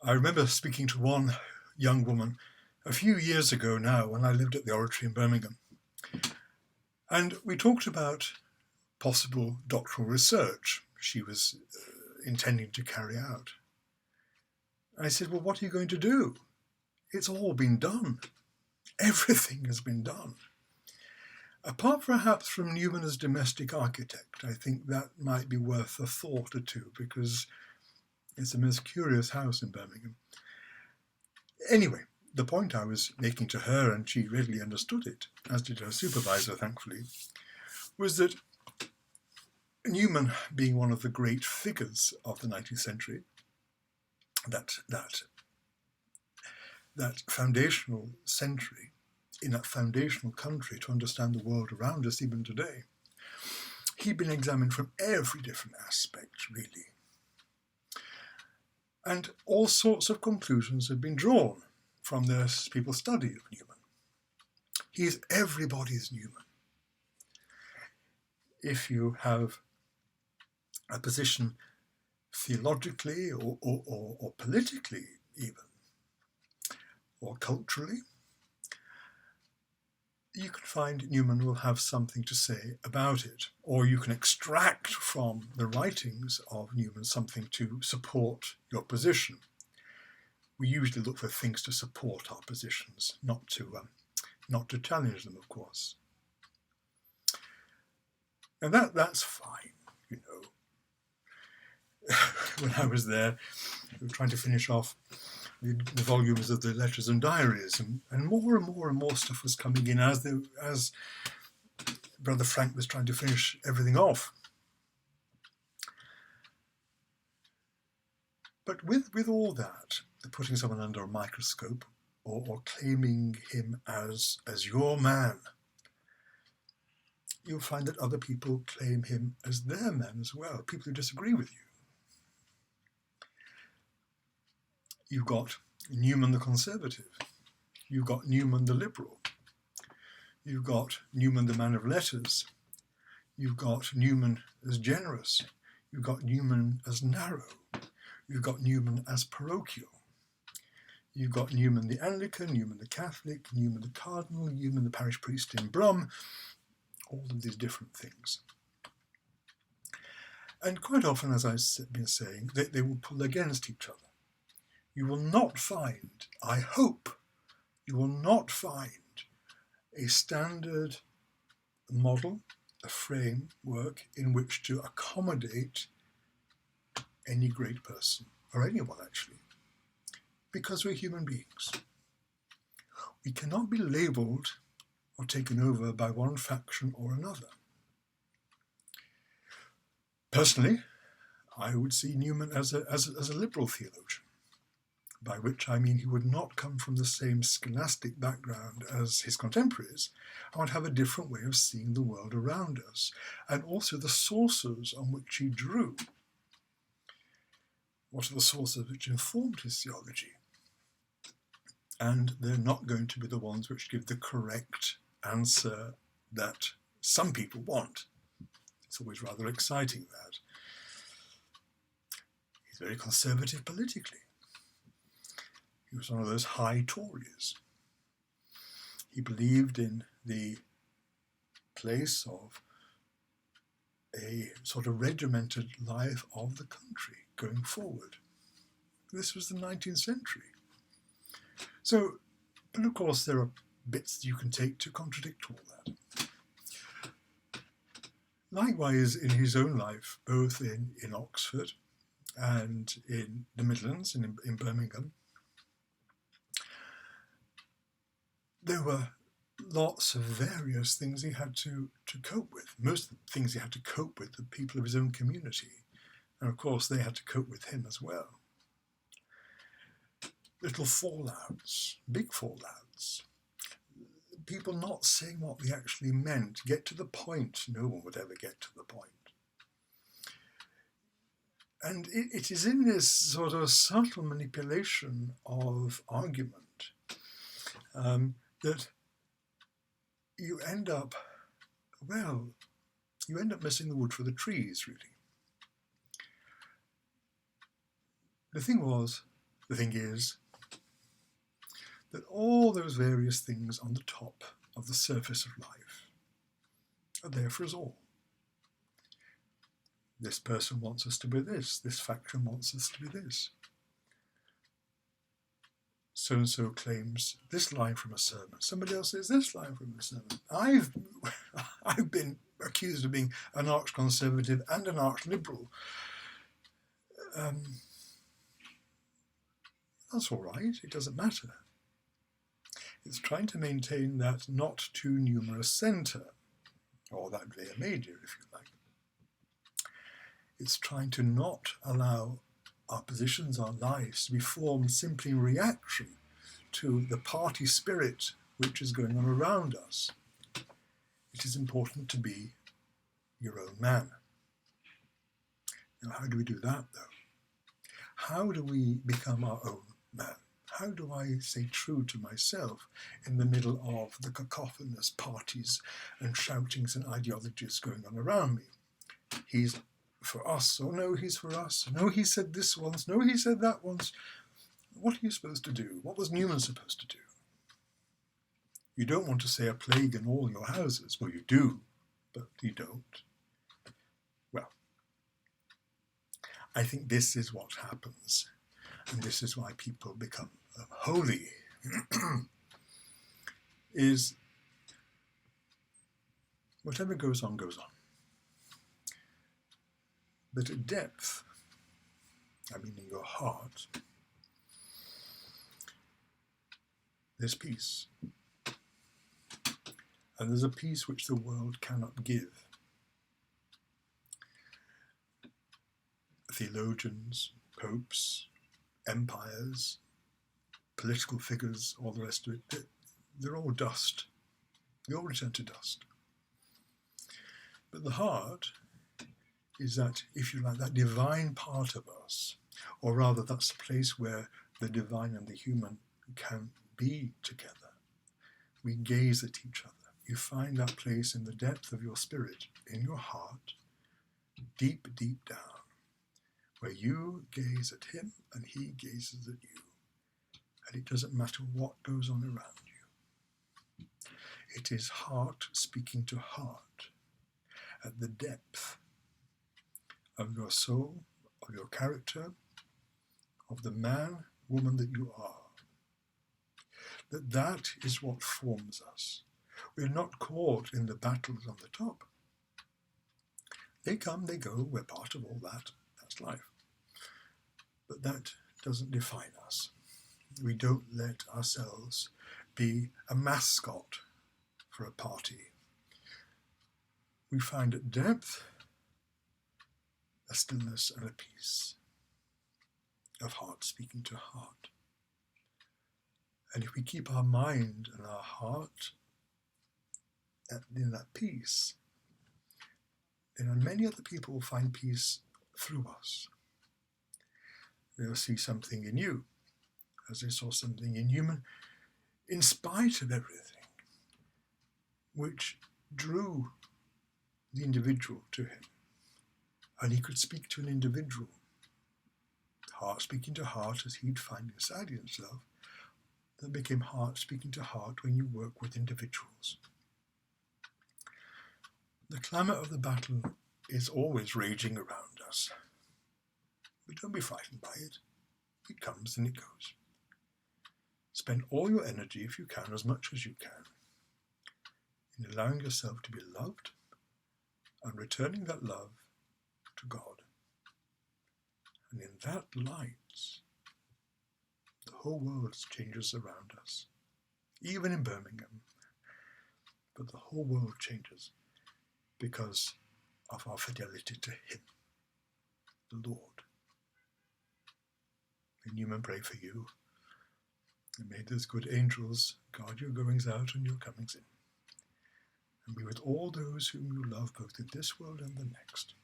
I remember speaking to one young woman a few years ago now when I lived at the Oratory in Birmingham. And we talked about possible doctoral research she was intending to carry out. I said, well, what are you going to do? It's all been done. Everything has been done. Apart perhaps from Newman as domestic architect, I think that might be worth a thought or two because it's a most curious house in Birmingham. Anyway, the point I was making to her, and she readily understood it, as did her supervisor, thankfully, was that Newman, being one of the great figures of the 19th century, that foundational century, in that foundational country to understand the world around us even today, he'd been examined from every different aspect, really. And all sorts of conclusions have been drawn from this people's study of Newman. He's everybody's Newman. If you have a position theologically or politically even, or culturally, you can find Newman will have something to say about it, or you can extract from the writings of Newman something to support your position. We usually look for things to support our positions, not to challenge them, of course. And that's fine, you know. When I was there, we were trying to finish off the volumes of the letters and diaries, and more stuff was coming in as Brother Frank was trying to finish everything off. But with all that, putting someone under a microscope or claiming him as your man, you'll find that other people claim him as their man as well, people who disagree with you. You've got Newman the conservative. You've got Newman the liberal. You've got Newman the man of letters. You've got Newman as generous. You've got Newman as narrow. You've got Newman as parochial. You've got Newman the Anglican, Newman the Catholic, Newman the Cardinal, Newman the parish priest in Brum, all of these different things. And quite often, as I've been saying, they will pull against each other. You will not find, I hope, you will not find a standard model, a framework in which to accommodate any great person, or anyone actually, because we're human beings. We cannot be labelled or taken over by one faction or another. Personally, I would see Newman as a liberal theologian, by which I mean he would not come from the same scholastic background as his contemporaries, and would have a different way of seeing the world around us, and also the sources on which he drew. What are the sources which informed his theology? And they're not going to be the ones which give the correct answer that some people want. It's always rather exciting, that. He's very conservative politically. He was one of those high Tories. He believed in the place of a sort of regimented life of the country going forward. This was the 19th century. So, but of course there are bits you can take to contradict all that. Likewise, in his own life, both in Oxford and in the Midlands, in Birmingham, there were lots of various things he had to cope with. Most of the things he had to cope with, the people of his own community. And of course, they had to cope with him as well. Little fallouts, big fallouts. People not saying what they actually meant. Get to the point. No one would ever get to the point. And it is in this sort of subtle manipulation of argument that you end up missing the wood for the trees, really. The thing was The thing is that all those various things on the top of the surface of life are there for us all. This person wants us to be this faction wants us to be this. So-and-so claims this line from a sermon. Somebody else says this line from a sermon. I've been accused of being an arch-conservative and an arch-liberal. That's all right, it doesn't matter. It's trying to maintain that not too numerous centre, or that via major, if you like. It's trying to not allow our positions, our lives, to be formed simply in reaction to the party spirit which is going on around us. It is important to be your own man. Now, how do we do that, though? How do we become our own man? How do I stay true to myself in the middle of the cacophonous parties and shoutings and ideologies going on around me? He's for us, or no, he's for us. No, he said this once. No, he said that once. What are you supposed to do? What was Newman supposed to do? You don't want to say a plague in all your houses. Well, you do, but you don't. Well, I think this is what happens, and this is why people become holy, is whatever goes on, goes on. But at depth, I mean in your heart, there's peace. And there's a peace which the world cannot give. Theologians, popes, empires, political figures, all the rest of it, they're all dust. They all return to dust. But the heart is that, if you like, that divine part of us, or rather that's the place where the divine and the human can be together. We gaze at each other. You find that place in the depth of your spirit, in your heart, deep, deep down, where you gaze at him and he gazes at you. And it doesn't matter what goes on around you. It is heart speaking to heart at the depth of your soul, of your character, of the man, woman that you are. That is what forms us. We're not caught in the battles on the top. They come, they go, we're part of all that. That's life. But that doesn't define us. We don't let ourselves be a mascot for a party. We find at depth a stillness and a peace of heart speaking to heart. And if we keep our mind and our heart in that peace, then many other people will find peace through us. They'll see something in you, as they saw something in Newman, in spite of everything, which drew the individual to him. And he could speak to an individual, heart speaking to heart, as he'd find inside himself. That became heart speaking to heart when you work with individuals. The clamour of the battle is always raging around us. But don't be frightened by it. It comes and it goes. Spend all your energy, if you can, as much as you can, in allowing yourself to be loved and returning that love to God. And in that light, the whole world changes around us, even in Birmingham. But the whole world changes because of our fidelity to him, the Lord. May Newman pray for you, and may those good angels guard your goings out and your comings in, and be with all those whom you love both in this world and the next.